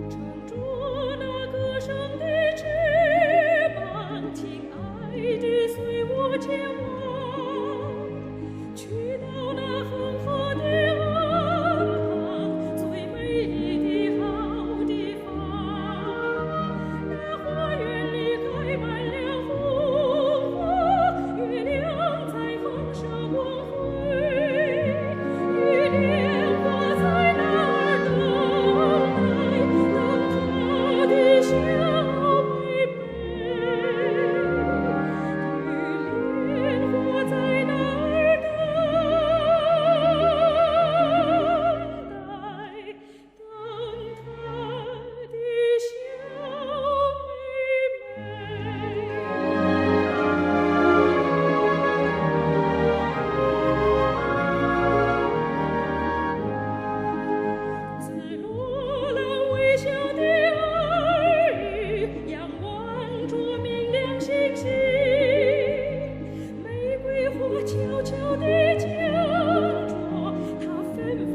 乘着那歌声的翅膀，亲爱的，随我前往，去到那恒河的岸旁，最美丽的好地方。那花园里开满了红花，月亮在风上光辉，与莲花在那儿等待，等他的小妹妹。与莲花在那儿等待，等他的小妹妹。紫罗兰微笑的儿女，仰望着明亮星星，玫瑰花悄悄地讲着它芬芳